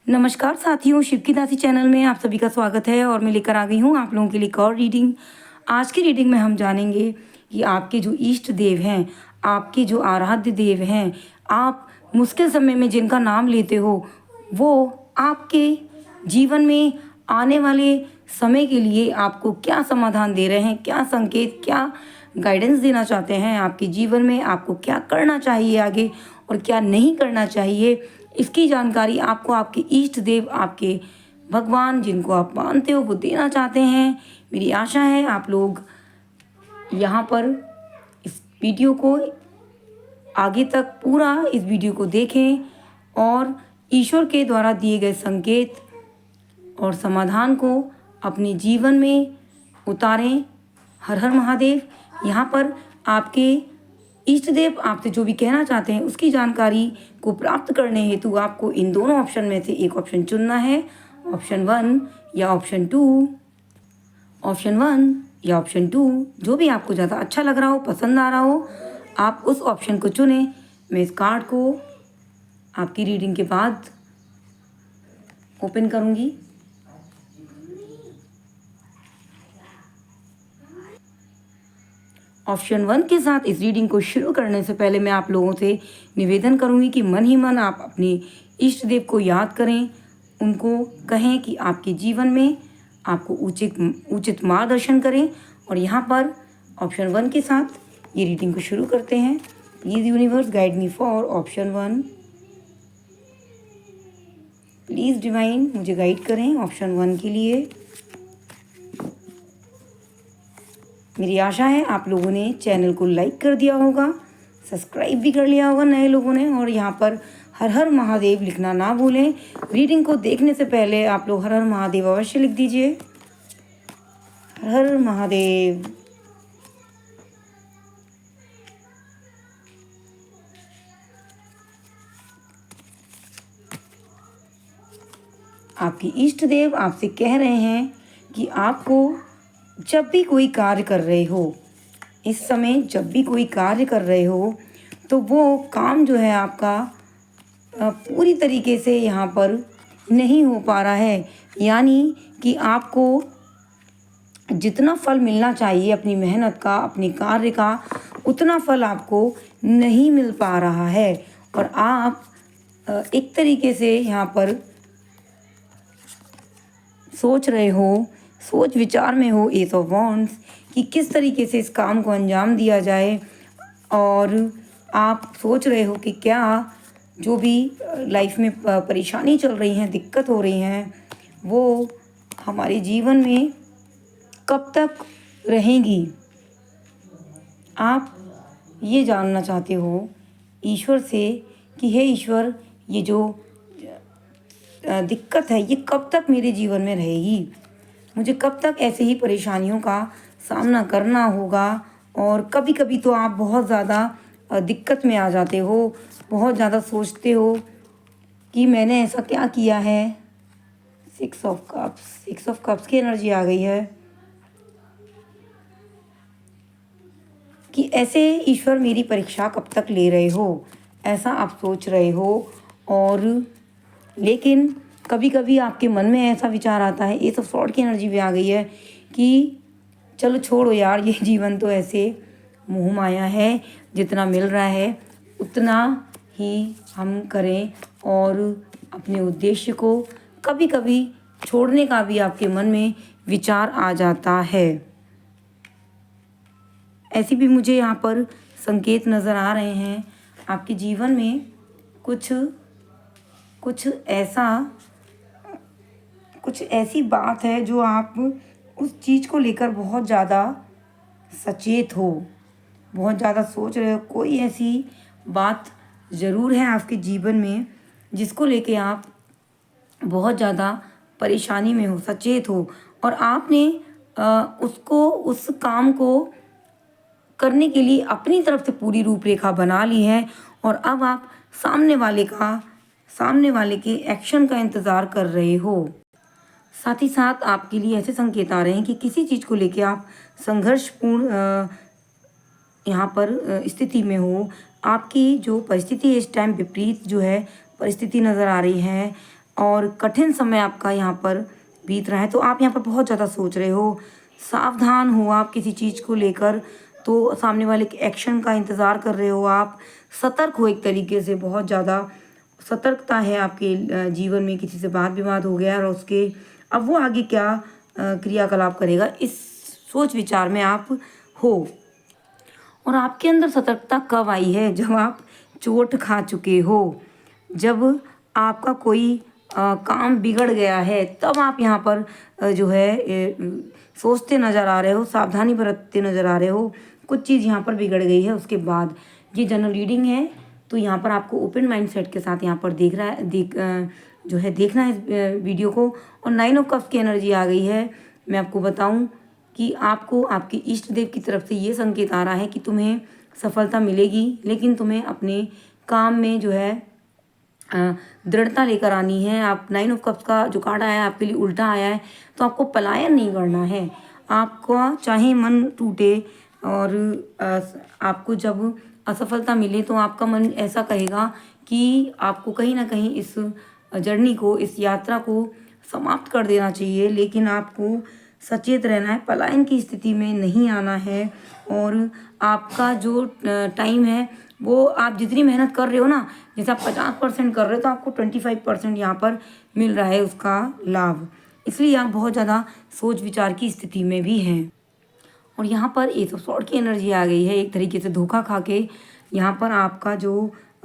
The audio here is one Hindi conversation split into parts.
नमस्कार साथियों, शिव की दासी चैनल में आप सभी का स्वागत है और मैं लेकर आ गई हूँ आप लोगों के लिए एक और रीडिंग। आज की रीडिंग में हम जानेंगे कि आपके जो इष्ट देव हैं, आपके जो आराध्य देव हैं, आप मुश्किल समय में जिनका नाम लेते हो, वो आपके जीवन में आने वाले समय के लिए आपको क्या समाधान दे रहे हैं, क्या संकेत, क्या गाइडेंस देना चाहते हैं आपके जीवन में, आपको क्या करना चाहिए आगे और क्या नहीं करना चाहिए, इसकी जानकारी आपको आपके इष्ट देव, आपके भगवान जिनको आप मानते हो, वो देना चाहते हैं। मेरी आशा है आप लोग यहाँ पर इस वीडियो को आगे तक पूरा इस वीडियो को देखें और ईश्वर के द्वारा दिए गए संकेत और समाधान को अपने जीवन में उतारें। हर हर महादेव। यहाँ पर आपके इष्ट देव आपसे जो भी कहना चाहते हैं उसकी जानकारी को प्राप्त करने हेतु आपको इन दोनों ऑप्शन में से एक ऑप्शन चुनना है, ऑप्शन 1 या ऑप्शन 2। ऑप्शन 1 या ऑप्शन 2, जो भी आपको ज़्यादा अच्छा लग रहा हो, पसंद आ रहा हो, आप उस ऑप्शन को चुनें। मैं इस कार्ड को आपकी रीडिंग के बाद ओपन करूँगी। ऑप्शन 1 के साथ इस रीडिंग को शुरू करने से पहले मैं आप लोगों से निवेदन करूंगी कि मन ही मन आप अपने इष्ट देव को याद करें, उनको कहें कि आपके जीवन में आपको उचित मार्गदर्शन करें। और यहाँ पर ऑप्शन 1 के साथ ये रीडिंग को शुरू करते हैं। Please universe guide me for option 1। Please divine मुझे गाइड करें ऑप्शन 1 के लिए। मेरी आशा है आप लोगों ने चैनल को लाइक कर दिया होगा, सब्सक्राइब भी कर लिया होगा नए लोगों ने, और यहाँ पर हर हर महादेव लिखना ना भूलें। रीडिंग को देखने से पहले आप लोग हर हर महादेव अवश्य लिख दीजिए। हर हर महादेव। आपके इष्ट देव आपसे कह रहे हैं कि आपको जब भी कोई कार्य कर रहे हो, इस समय जब भी कोई कार्य कर रहे हो, तो वो काम जो है आपका पूरी तरीके से यहाँ पर नहीं हो पा रहा है। यानी कि आपको जितना फल मिलना चाहिए अपनी मेहनत का, अपने कार्य का, उतना फल आपको नहीं मिल पा रहा है। और आप एक तरीके से यहाँ पर सोच रहे हो, सोच विचार में हो, एस ऑफ वॉन्ड्स, कि किस तरीके से इस काम को अंजाम दिया जाए। और आप सोच रहे हो कि क्या जो भी लाइफ में परेशानी चल रही हैं, दिक्कत हो रही हैं, वो हमारे जीवन में कब तक रहेंगी। आप ये जानना चाहते हो ईश्वर से कि हे ईश्वर, ये जो दिक्कत है ये कब तक मेरे जीवन में रहेगी, मुझे कब तक ऐसे ही परेशानियों का सामना करना होगा। और कभी कभी तो आप बहुत ज़्यादा दिक्कत में आ जाते हो, बहुत ज़्यादा सोचते हो कि मैंने ऐसा क्या किया है। 6 ऑफ कप्स की एनर्जी आ गई है कि ऐसे ईश्वर मेरी परीक्षा कब तक ले रहे हो, ऐसा आप सोच रहे हो। और लेकिन कभी कभी आपके मन में ऐसा विचार आता है, ये तो सॉर्ड की एनर्जी भी आ गई है, कि चलो छोड़ो यार, ये जीवन तो ऐसे मोह माया है, जितना मिल रहा है उतना ही हम करें। और अपने उद्देश्य को कभी कभी छोड़ने का भी आपके मन में विचार आ जाता है। ऐसी भी मुझे यहाँ पर संकेत नज़र आ रहे हैं। आपके जीवन में कुछ ऐसी बात है जो आप उस चीज़ को लेकर बहुत ज़्यादा सचेत हो, बहुत ज़्यादा सोच रहे हो। कोई ऐसी बात ज़रूर है आपके जीवन में जिसको लेके आप बहुत ज़्यादा परेशानी में हो, सचेत हो, और आपने उस काम को करने के लिए अपनी तरफ से पूरी रूपरेखा बना ली है। और अब आप सामने वाले के एक्शन का इंतज़ार कर रहे हो। साथ ही साथ आपके लिए ऐसे संकेत आ रहे हैं कि किसी चीज़ को लेके आप संघर्षपूर्ण यहाँ पर स्थिति में हो। आपकी जो परिस्थिति है इस टाइम विपरीत जो है परिस्थिति नज़र आ रही है। और कठिन समय आपका यहाँ पर बीत रहा है। तो आप यहाँ पर बहुत ज़्यादा सोच रहे हो, सावधान हो आप किसी चीज़ को लेकर। तो सामने वाले के एक्शन का इंतज़ार कर रहे हो आप, सतर्क हो एक तरीके से, बहुत ज़्यादा सतर्कता है आपके जीवन में। किसी से वाद विवाद हो गया और उसके अब वो आगे क्या क्रियाकलाप करेगा, इस सोच विचार में आप हो। और आपके अंदर सतर्कता कब आई है? जब आप चोट खा चुके हो, जब आपका कोई काम बिगड़ गया है, तब आप यहाँ पर जो है सोचते नज़र आ रहे हो, सावधानी बरतते नज़र आ रहे हो। कुछ चीज़ यहाँ पर बिगड़ गई है, उसके बाद ये जनरल रीडिंग है। तो यहाँ पर आपको ओपन माइंड सेट के साथ यहाँ पर जो है देखना है इस वीडियो को। और 9 ऑफ कप्स की एनर्जी आ गई है। मैं आपको बताऊं कि आपको आपके इष्ट देव की तरफ से ये संकेत आ रहा है कि तुम्हें सफलता मिलेगी, लेकिन तुम्हें अपने काम में जो है दृढ़ता लेकर आनी है। आप 9 ऑफ कप्स का जो कार्ड आया है आपके लिए उल्टा आया है, तो आपको पलायन नहीं करना है। आपका चाहे मन टूटे और आपको जब असफलता मिले तो आपका मन ऐसा कहेगा कि आपको कहीं ना कहीं इस जर्नी को, इस यात्रा को समाप्त कर देना चाहिए, लेकिन आपको सचेत रहना है, पलायन की स्थिति में नहीं आना है। और आपका जो टाइम है वो आप जितनी मेहनत कर रहे हो ना, जैसे आप 50% कर रहे हो तो आपको 25% यहाँ पर मिल रहा है उसका लाभ। इसलिए आप बहुत ज़्यादा सोच विचार की स्थिति में भी हैं। और यहाँ पर एस ऑफ स्वॉर्ड की एनर्जी आ गई है। एक तरीके से धोखा खा के यहाँ पर आपका जो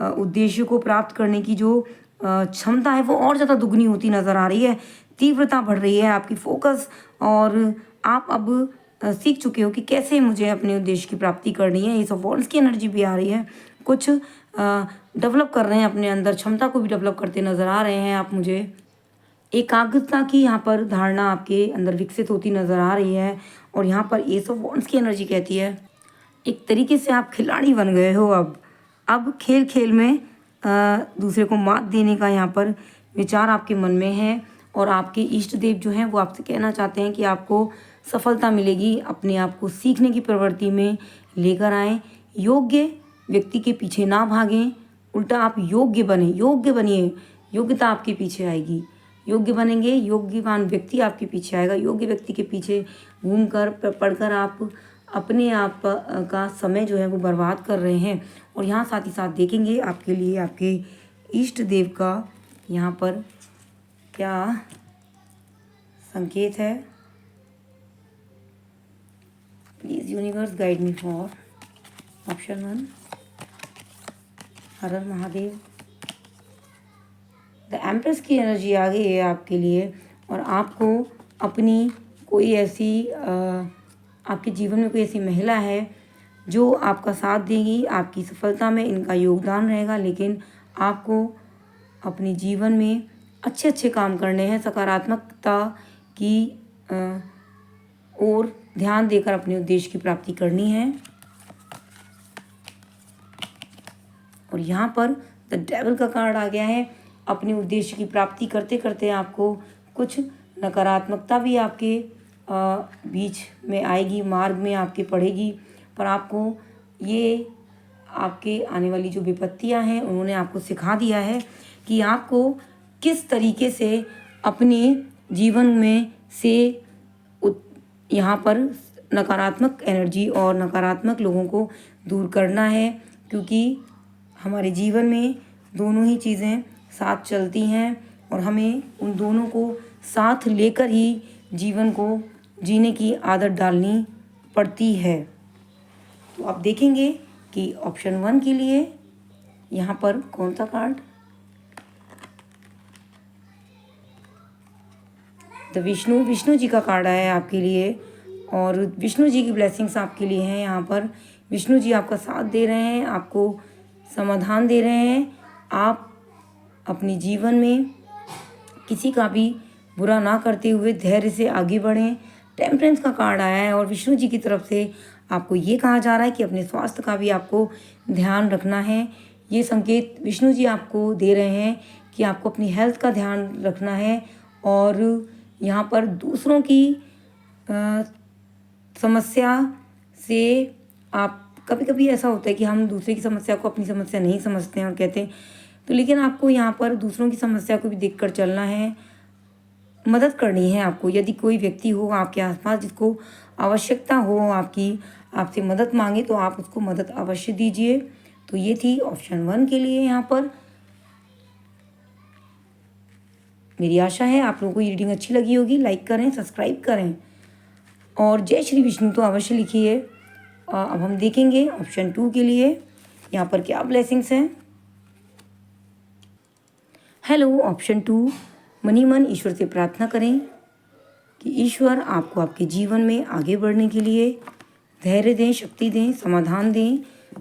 उद्देश्य को प्राप्त करने की जो क्षमता है वो और ज़्यादा दुगनी होती नज़र आ रही है। तीव्रता बढ़ रही है आपकी फोकस, और आप अब सीख चुके हो कि कैसे मुझे अपने उद्देश्य की प्राप्ति करनी है। एस ऑफ वॉन्ड्स की एनर्जी भी आ रही है। कुछ डेवलप कर रहे हैं अपने अंदर, क्षमता को भी डेवलप करते नज़र आ रहे हैं आप। मुझे एकाग्रता की यहाँ पर धारणा आपके अंदर विकसित होती नज़र आ रही है। और यहाँ पर एस ऑफ वॉन्ड्स की एनर्जी कहती है एक तरीके से आप खिलाड़ी बन गए हो। अब खेल खेल में दूसरे को मात देने का यहाँ पर विचार आपके मन में है। और आपके इष्ट देव जो हैं वो आपसे कहना चाहते हैं कि आपको सफलता मिलेगी। अपने आप को सीखने की प्रवृत्ति में लेकर आएँ, योग्य व्यक्ति के पीछे ना भागें, उल्टा आप योग्य बनिए। योग्यता आपके पीछे आएगी, योग्य बनेंगे, योग्यवान व्यक्ति आपके पीछे आएगा। योग्य व्यक्ति के पीछे घूमकर पढ़कर आप अपने आप का समय जो है वो बर्बाद कर रहे हैं। और यहाँ साथ ही साथ देखेंगे आपके लिए आपके इष्ट देव का यहाँ पर क्या संकेत है। Please universe guide me for option 1, हर हर महादेव। द एम्प्रेस की एनर्जी आ गई है आपके लिए। और आपको अपनी कोई ऐसी आपके जीवन में कोई ऐसी महिला है जो आपका साथ देगी, आपकी सफलता में इनका योगदान रहेगा। लेकिन आपको अपने जीवन में अच्छे अच्छे काम करने हैं, सकारात्मकता की ओर ध्यान देकर अपने उद्देश्य की प्राप्ति करनी है। और यहाँ पर द डेविल का कार्ड आ गया है। अपने उद्देश्य की प्राप्ति करते करते आपको कुछ नकारात्मकता भी आपके बीच में आएगी, मार्ग में आपके पड़ेगी, पर आपको ये आपके आने वाली जो विपत्तियां हैं उन्होंने आपको सिखा दिया है कि आपको किस तरीके से अपने जीवन में से यहाँ पर नकारात्मक एनर्जी और नकारात्मक लोगों को दूर करना है। क्योंकि हमारे जीवन में दोनों ही चीज़ें साथ चलती हैं और हमें उन दोनों को साथ लेकर ही जीवन को जीने की आदत डालनी पड़ती है। तो आप देखेंगे कि ऑप्शन 1 के लिए यहाँ पर कौन सा कार्ड, द विष्णु जी का कार्ड आया है आपके लिए। और विष्णु जी की ब्लेसिंग्स आपके लिए हैं। यहाँ पर विष्णु जी आपका साथ दे रहे हैं, आपको समाधान दे रहे हैं। आप अपने जीवन में किसी का भी बुरा ना करते हुए धैर्य से आगे बढ़ें। टेम्परेंस का कार्ड आया है और विष्णु जी की तरफ से आपको ये कहा जा रहा है कि अपने स्वास्थ्य का भी आपको ध्यान रखना है। ये संकेत विष्णु जी आपको दे रहे हैं कि आपको अपनी हेल्थ का ध्यान रखना है। और यहाँ पर दूसरों की समस्या से आप कभी कभी ऐसा होता है कि हम दूसरे की समस्या को अपनी समस्या नहीं समझते हैं और कहते हैं तो लेकिन आपको यहाँ पर दूसरों की समस्या को भी देख कर चलना है, मदद करनी है आपको। यदि कोई व्यक्ति हो आपके आसपास जिसको आवश्यकता हो आपकी, आपसे मदद मांगे, तो आप उसको मदद अवश्य दीजिए। तो ये थी ऑप्शन 1 के लिए यहाँ पर। मेरी आशा है आप लोगों को ये रीडिंग अच्छी लगी होगी। लाइक करें, सब्सक्राइब करें और जय श्री विष्णु तो अवश्य लिखिए। अब हम देखेंगे ऑप्शन 2 के लिए यहाँ पर क्या ब्लेसिंग्स हैं। हेलो ऑप्शन 2, मन ही मन ईश्वर से प्रार्थना करें कि ईश्वर आपको आपके जीवन में आगे बढ़ने के लिए धैर्य दें, शक्ति दें, समाधान दें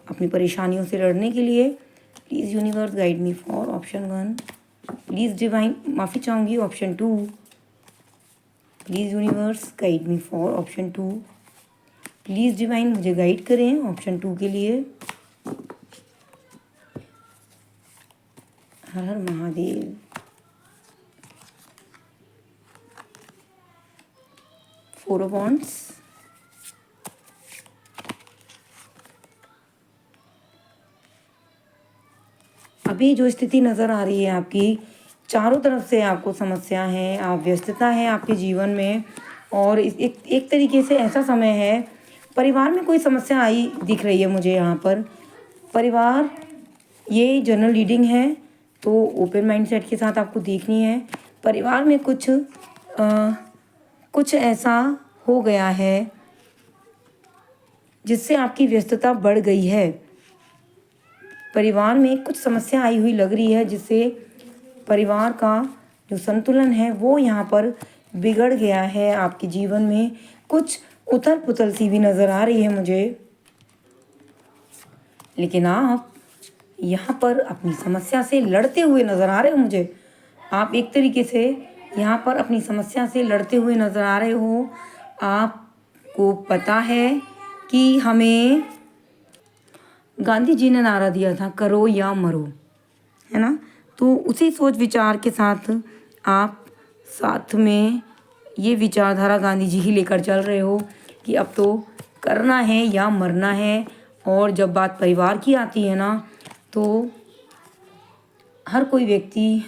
अपनी परेशानियों से लड़ने के लिए। Please universe guide me for option 1। Please divine, माफ़ी चाहूँगी, option 2। Please universe guide me for option 2। Please divine मुझे गाइड करें ऑप्शन 2 के लिए। हर हर महादेव। फोर ऑफ वॉन्ड्स, अभी जो स्थिति नज़र आ रही है आपकी, चारों तरफ से आपको समस्या है, आप व्यस्तता है आपके जीवन में, और एक तरीके से ऐसा समय है परिवार में कोई समस्या आई दिख रही है मुझे यहाँ पर। परिवार, ये जनरल रीडिंग है तो ओपन माइंडसेट के साथ आपको देखनी है। परिवार में कुछ ऐसा हो गया है जिससे आपकी व्यस्तता बढ़ गई है। परिवार में कुछ समस्या आई हुई लग रही है जिससे परिवार का जो संतुलन है वो यहाँ पर बिगड़ गया है। आपके जीवन में कुछ उथल पुथल सी भी नज़र आ रही है मुझे, लेकिन आप यहाँ पर अपनी समस्या से लड़ते हुए नज़र आ रहे हो मुझे। आप एक तरीके से यहाँ पर अपनी समस्या से लड़ते हुए नज़र आ रहे हो। आपको पता है कि हमें गांधी जी ने नारा दिया था, करो या मरो, है ना। तो उसी सोच विचार के साथ आप साथ में ये विचारधारा गांधी जी ही लेकर चल रहे हो कि अब तो करना है या मरना है। और जब बात परिवार की आती है ना, तो हर कोई व्यक्ति,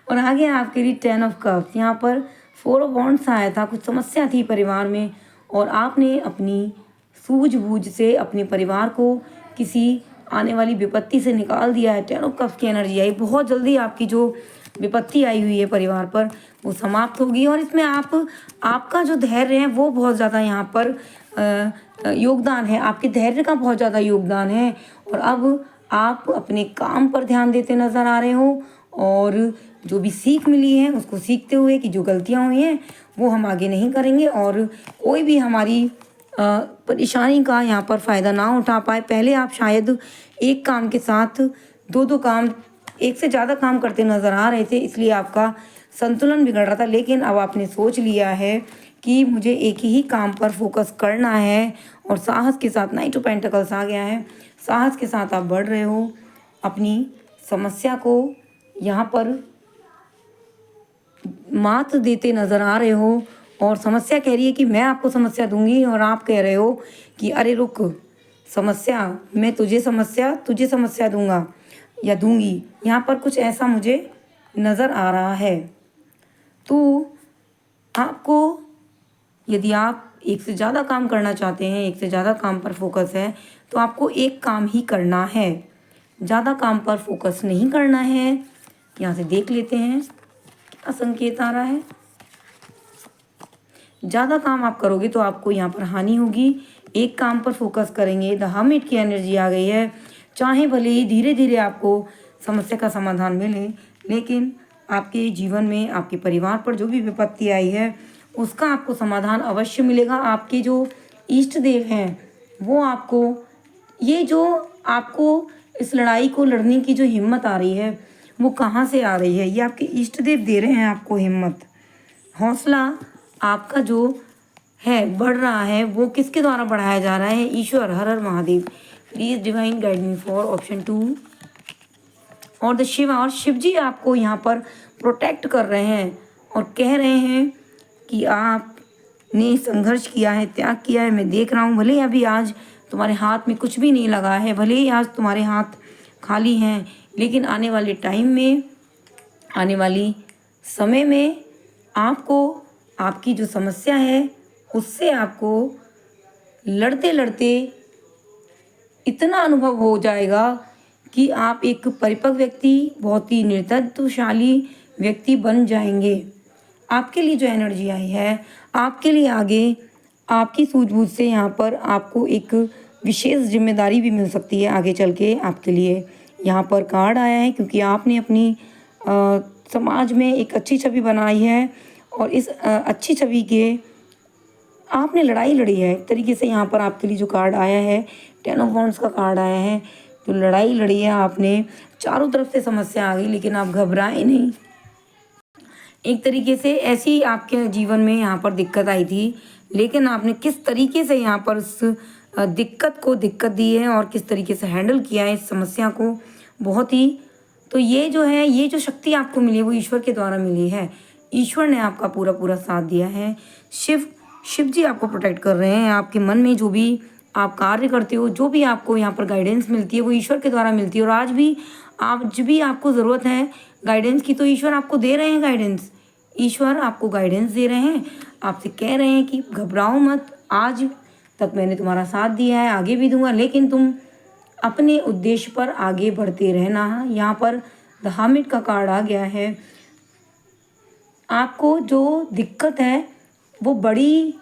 और आगे आपके लिए 10 ऑफ कप्स, यहाँ पर 4 ऑफ वॉन्ड्स आया था। कुछ समस्या थी परिवार में और आपने अपनी सूझबूझ से अपने परिवार को किसी आने वाली विपत्ति से निकाल दिया है। 10 ऑफ कप्स की एनर्जी आई। बहुत जल्दी आपकी जो विपत्ति आई हुई है परिवार पर वो समाप्त होगी, और इसमें आपका जो धैर्य है वो बहुत ज़्यादा यहाँ पर योगदान है। आपके धैर्य का बहुत ज़्यादा योगदान है, और अब आप अपने काम पर ध्यान देते नज़र आ रहे हो, और जो भी सीख मिली है उसको सीखते हुए कि जो गलतियाँ हुई हैं वो हम आगे नहीं करेंगे, और कोई भी हमारी परेशानी का यहाँ पर फ़ायदा ना उठा पाए। पहले आप शायद एक काम के साथ दो काम, एक से ज़्यादा काम करते नज़र आ रहे थे, इसलिए आपका संतुलन बिगड़ रहा था। लेकिन अब आपने सोच लिया है कि मुझे एक ही काम पर फोकस करना है, और साहस के साथ, नाइट ऑफ पेंटिकल्स आ गया है, साहस के साथ आप बढ़ रहे हो। अपनी समस्या को यहाँ पर मात देते नज़र आ रहे हो, और समस्या कह रही है कि मैं आपको समस्या दूंगी, और आप कह रहे हो कि अरे रुक, समस्या, मैं तुझे समस्या दूंगा या दूंगी। यहाँ पर कुछ ऐसा मुझे नज़र आ रहा है। तो आपको, यदि आप एक से ज़्यादा काम करना चाहते हैं, एक से ज़्यादा काम पर फोकस है, तो आपको एक काम ही करना है, ज़्यादा काम पर फोकस नहीं करना है। यहाँ से देख लेते हैं क्या संकेत आ रहा है। ज़्यादा काम आप करोगे तो आपको यहाँ पर हानि होगी। एक काम पर फोकस करेंगे। द हर्मिट की एनर्जी आ गई है। चाहे भले ही धीरे धीरे आपको समस्या का समाधान मिले, लेकिन आपके जीवन में आपके परिवार पर जो भी विपत्ति आई है उसका आपको समाधान अवश्य मिलेगा। आपके जो इष्ट देव हैं वो आपको, ये जो आपको इस लड़ाई को लड़ने की जो हिम्मत आ रही है वो कहाँ से आ रही है? ये आपके इष्ट देव दे रहे हैं आपको हिम्मत, हौसला आपका जो है बढ़ रहा है। वो किसके द्वारा बढ़ाया जा रहा है? ईश्वर, हर हर Mahadev. Please divine guide me for option 2 और द शिवा। और शिव जी आपको यहाँ पर प्रोटेक्ट कर रहे हैं और कह रहे हैं कि आपने संघर्ष किया है, त्याग किया है, मैं देख रहा हूँ। भले ही अभी आज तुम्हारे हाथ में कुछ भी नहीं लगा है, भले ही आज तुम्हारे हाथ खाली हैं, लेकिन आने वाले टाइम में, आने वाली समय में आपको आपकी जो समस्या है उससे आपको लड़ते लड़ते इतना अनुभव हो जाएगा कि आप एक परिपक्व व्यक्ति, बहुत ही नेतृत्वशाली व्यक्ति बन जाएंगे। आपके लिए जो एनर्जी आई है, आपके लिए आगे आपकी सूझबूझ से यहाँ पर आपको एक विशेष जिम्मेदारी भी मिल सकती है आगे चल के आपके लिए। यहाँ पर कार्ड आया है क्योंकि आपने अपनी समाज में एक अच्छी छवि बनाई है और इस अच्छी छवि के आपने लड़ाई लड़ी है एक तरीके से। यहाँ पर आपके लिए जो कार्ड आया है, 10 ऑफ वांड्स का कार्ड आया है। जो लड़ाई लड़ी है आपने, चारों तरफ से समस्या आ गई लेकिन आप घबराए नहीं। एक तरीके से ऐसी आपके जीवन में यहाँ पर दिक्कत आई थी, लेकिन आपने किस तरीके से यहाँ पर उस दिक्कत को दिक्कत दी है और किस तरीके से हैंडल किया है इस समस्या को, बहुत ही। तो ये जो है, ये जो शक्ति आपको मिली है वो ईश्वर के द्वारा मिली है। ईश्वर ने आपका पूरा पूरा साथ दिया है। शिव जी आपको प्रोटेक्ट कर रहे हैं। आपके मन में जो भी आप कार्य करते हो, जो भी आपको यहाँ पर गाइडेंस मिलती है वो ईश्वर के द्वारा मिलती है। और आज भी आपको ज़रूरत है गाइडेंस की, तो ईश्वर आपको दे रहे हैं गाइडेंस। ईश्वर आपको गाइडेंस दे रहे हैं, आपसे कह रहे हैं कि घबराओ मत, आज तक मैंने तुम्हारा साथ दिया है, आगे भी दूंगा, लेकिन तुम अपने उद्देश्य पर आगे बढ़ते रहना। यहाँ पर द हर्मिट का कार्ड आ गया है। आपको जो दिक्कत है वो बड़ी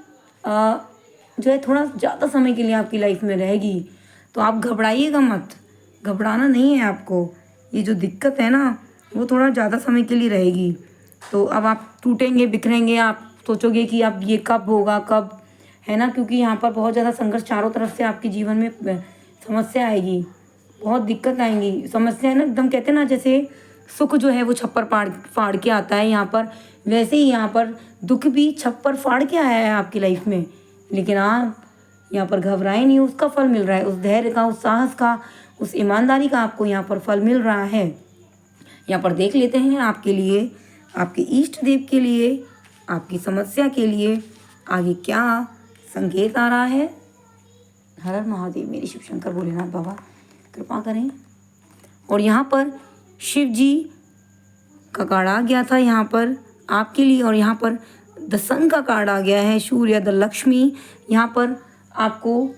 जो है थोड़ा ज़्यादा समय के लिए आपकी लाइफ में रहेगी, तो आप घबराइएगा मत, घबराना नहीं है आपको। ये जो दिक्कत है ना वो थोड़ा ज़्यादा समय के लिए रहेगी। तो अब आप टूटेंगे, बिखरेंगे, आप सोचोगे कि अब ये कब होगा, कब, है ना, क्योंकि यहाँ पर बहुत ज़्यादा संघर्ष चारों तरफ से आपके जीवन में समस्या आएगी, बहुत दिक्कत आएंगी। समस्या है ना, एकदम कहते हैं ना जैसे सुख जो है वो छप्पर फाड़ के आता है यहाँ पर, वैसे ही यहाँ पर दुख भी छप्पर फाड़ के आया है आपकी लाइफ में। लेकिन आप यहाँ पर घबराए नहीं, उसका फल मिल रहा है, उस धैर्य का, उस साहस का, उस ईमानदारी का आपको यहाँ पर फल मिल रहा है। यहाँ पर देख लेते हैं आपके लिए, आपके इष्ट देव के लिए, आपकी समस्या के लिए आगे क्या संकेत आ रहा है। हर हर महादेव, मेरे शिव शंकर भोलेनाथ बाबा कृपा करें। और यहाँ पर शिव जी का कार्ड आ गया था यहाँ पर आपके लिए, और यहाँ पर द सन का कार्ड आ गया है, सूर्य, द लक्ष्मी। यहाँ पर आपको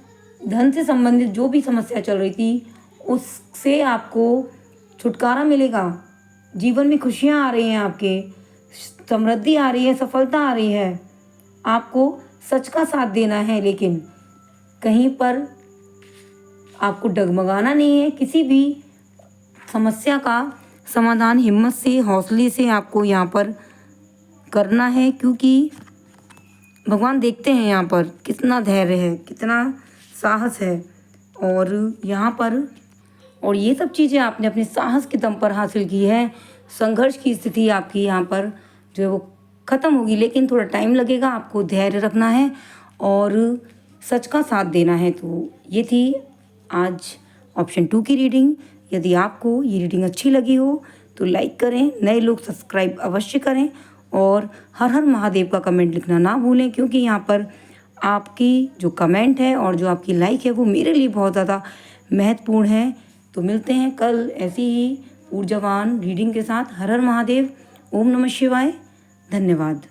धन से संबंधित जो भी समस्या चल रही थी उससे आपको छुटकारा मिलेगा। जीवन में खुशियाँ आ रही हैं, आपके समृद्धि आ रही है, सफलता आ रही है। आपको सच का साथ देना है, लेकिन कहीं पर आपको डगमगाना नहीं है। किसी भी समस्या का समाधान हिम्मत से, हौसले से आपको यहाँ पर करना है, क्योंकि भगवान देखते हैं यहाँ पर कितना धैर्य है, कितना साहस है। और यहाँ पर, और ये सब चीज़ें आपने अपने साहस के दम पर हासिल की है। संघर्ष की स्थिति आपकी यहाँ पर जो है वो ख़त्म होगी, लेकिन थोड़ा टाइम लगेगा। आपको धैर्य रखना है और सच का साथ देना है। तो ये थी आज ऑप्शन 2 की रीडिंग। यदि आपको ये रीडिंग अच्छी लगी हो तो लाइक करें, नए लोग सब्सक्राइब अवश्य करें, और हर हर महादेव का कमेंट लिखना ना भूलें, क्योंकि यहाँ पर आपकी जो कमेंट है और जो आपकी लाइक है वो मेरे लिए बहुत ज़्यादा महत्वपूर्ण है। तो मिलते हैं कल ऐसी ही ऊर्जावान रीडिंग के साथ। हर हर महादेव, ओम नमः शिवाय, धन्यवाद।